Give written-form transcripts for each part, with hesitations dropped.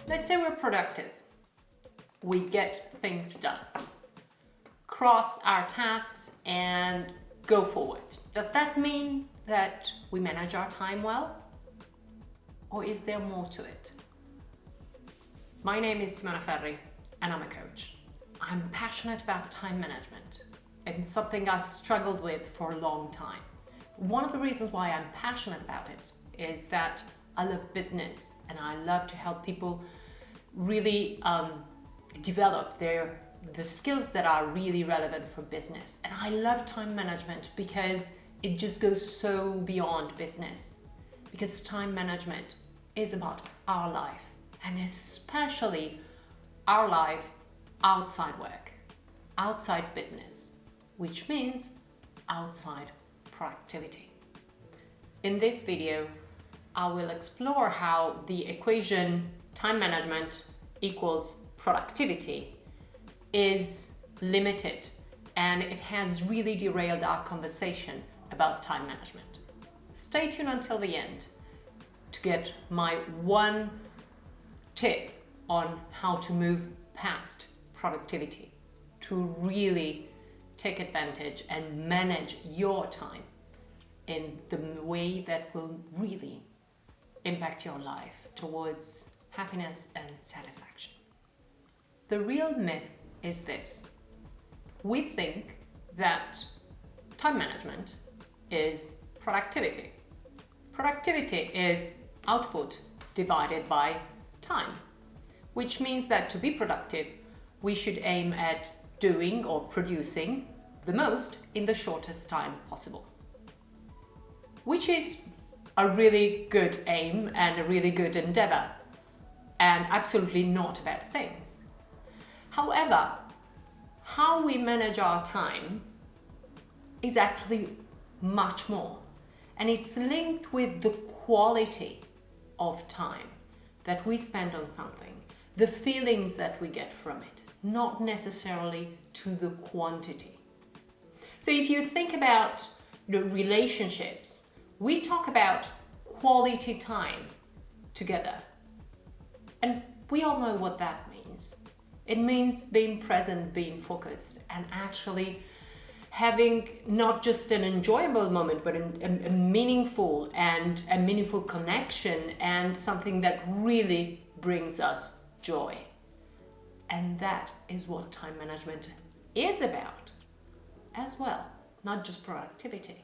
Let's say we're productive. We get things done. Cross our tasks and go forward. Does that mean that we manage our time well? Or is there more to it? My name is Simona and I'm a coach. I'm passionate about time management. It's something I struggled with for a long time. One of the reasons why I'm passionate about it is that I love business and I love to help people really develop the skills that are really relevant for business. And I love time management because it just goes so beyond business. Because time management is about our life, and especially our life outside work, outside business, which means outside productivity. In this video, I will explore how the equation time management equals productivity is limited, and it has really derailed our conversation about time management. Stay tuned until the end to get my one tip on how to move past productivity to really take advantage and manage your time in the way that will really impact your life towards happiness and satisfaction. The real myth is this. We think that time management is productivity. Productivity is output divided by time, which means that to be productive, we should aim at doing or producing the most in the shortest time possible, which is a really good aim and a really good endeavor, and absolutely not bad things. However, how we manage our time is actually much more, and it's linked with the quality of time that we spend on something, the feelings that we get from it, not necessarily to the quantity. So if you think about the relationships, we talk about quality time together, and we all know what that means. It means being present, being focused, and actually having not just an enjoyable moment, but a meaningful connection, and something that really brings us joy. And that is what time management is about as well, not just productivity.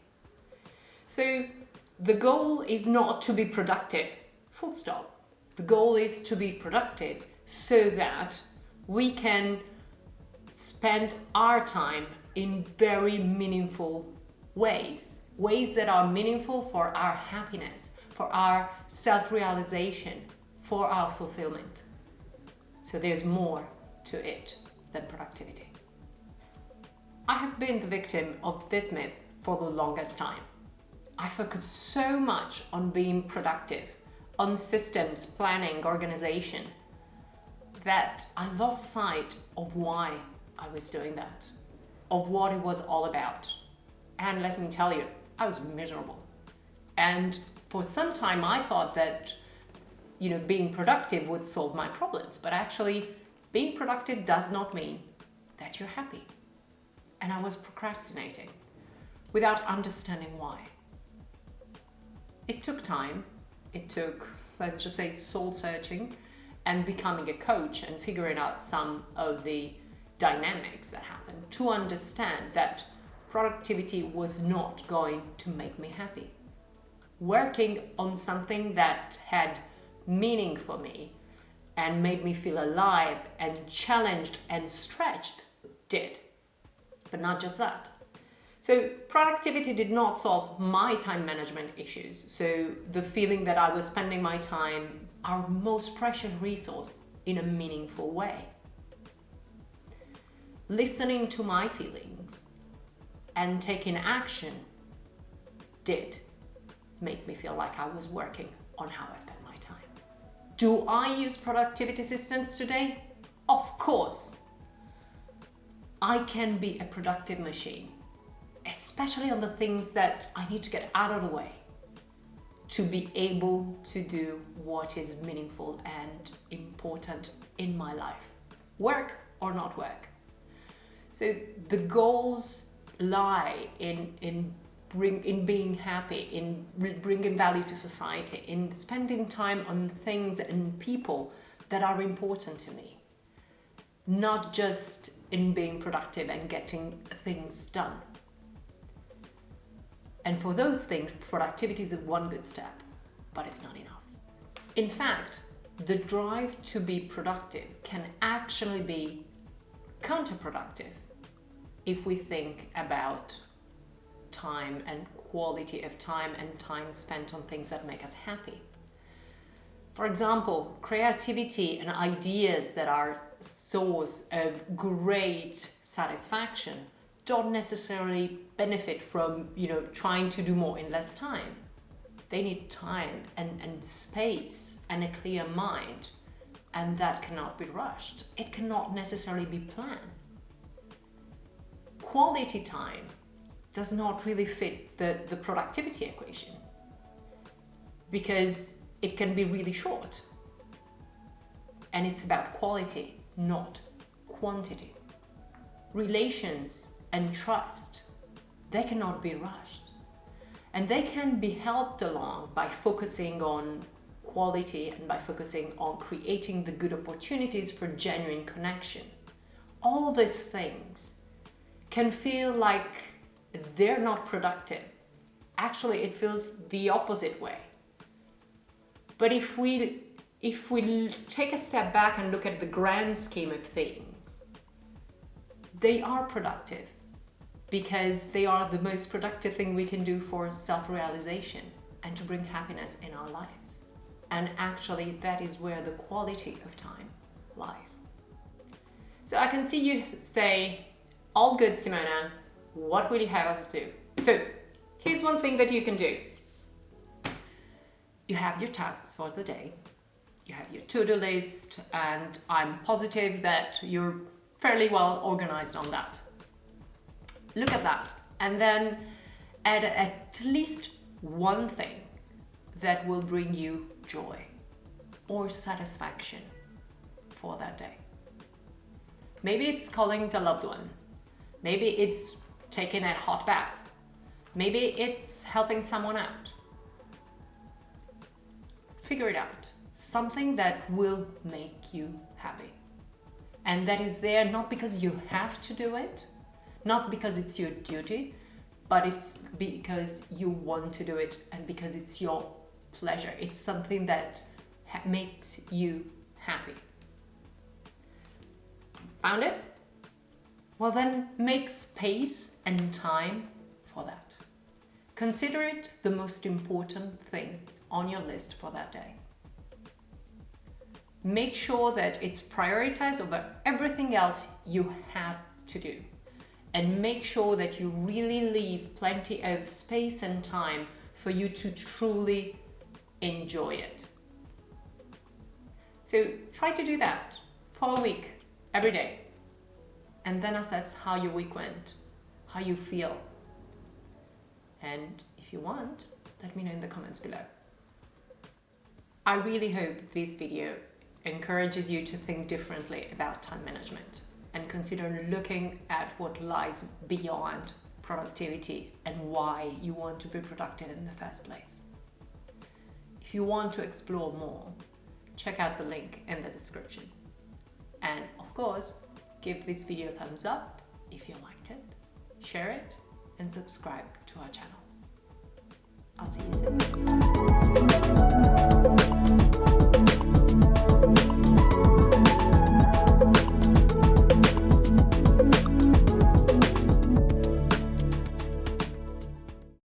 So the goal is not to be productive, full stop. The goal is to be productive so that we can spend our time in very meaningful ways that are meaningful for our happiness, for our self-realization, for our fulfillment. So there's more to it than productivity. I have been the victim of this myth for the longest time. I focused so much on being productive, on systems, planning, organization, that I lost sight of why I was doing that, of what it was all about. And let me tell you, I was miserable. And for some time I thought that, being productive would solve my problems, but actually being productive does not mean that you're happy. And I was procrastinating without understanding why. It took time. It took, let's just say, soul searching and becoming a coach and figuring out some of the dynamics that happen to understand that productivity was not going to make me happy. Working on something that had meaning for me and made me feel alive and challenged and stretched did. But not just that. So productivity did not solve my time management issues. So the feeling that I was spending my time, our most precious resource, in a meaningful way. Listening to my feelings and taking action did make me feel like I was working on how I spent my time. Do I use productivity systems today? Of course. I can be a productive machine, especially on the things that I need to get out of the way. to be able to do what is meaningful and important in my life, work or not work. So the goals lie in being happy, in bringing value to society, in spending time on things and people that are important to me, not just in being productive and getting things done. And for those things, productivity is one good step, but it's not enough. In fact, the drive to be productive can actually be counterproductive if we think about time and quality of time and time spent on things that make us happy. For example, creativity and ideas that are source of great satisfaction don't necessarily benefit from, trying to do more in less time. They need time and space and a clear mind, and that cannot be rushed. It cannot necessarily be planned. Quality time does not really fit the productivity equation because it can be really short. And it's about quality, not quantity. Relations and trust, they cannot be rushed. And they can be helped along by focusing on quality and by focusing on creating the good opportunities for genuine connection. All these things can feel like they're not productive. Actually, it feels the opposite way. But if we take a step back and look at the grand scheme of things, they are productive because they are the most productive thing we can do for self-realization and to bring happiness in our lives. And actually, that is where the quality of time lies. So I can see you say, all good, Simona, what will you have us do? So here's one thing that you can do. You have your tasks for the day, you have your to-do list, and I'm positive that you're fairly well organized on that. Look at that and then add at least one thing that will bring you joy or satisfaction for that day. Maybe it's calling the loved one. Maybe it's taking a hot bath. Maybe it's helping someone out. Figure it out. Something that will make you happy. And that is there not because you have to do it, not because it's your duty, but it's because you want to do it and because it's your pleasure. It's something that makes you happy. Found it? Well, then make space and time for that. Consider it the most important thing on your list for that day. Make sure that it's prioritized over everything else you have to do. And make sure that you really leave plenty of space and time for you to truly enjoy it. So try to do that for a week, every day. And then assess how your week went, how you feel. And if you want, let me know in the comments below. I really hope this video encourages you to think differently about time management and consider looking at what lies beyond productivity and why you want to be productive in the first place. If you want to explore more, check out the link in the description. And of course, give this video a thumbs up if you liked it, share it, and subscribe to our channel. I'll see you soon.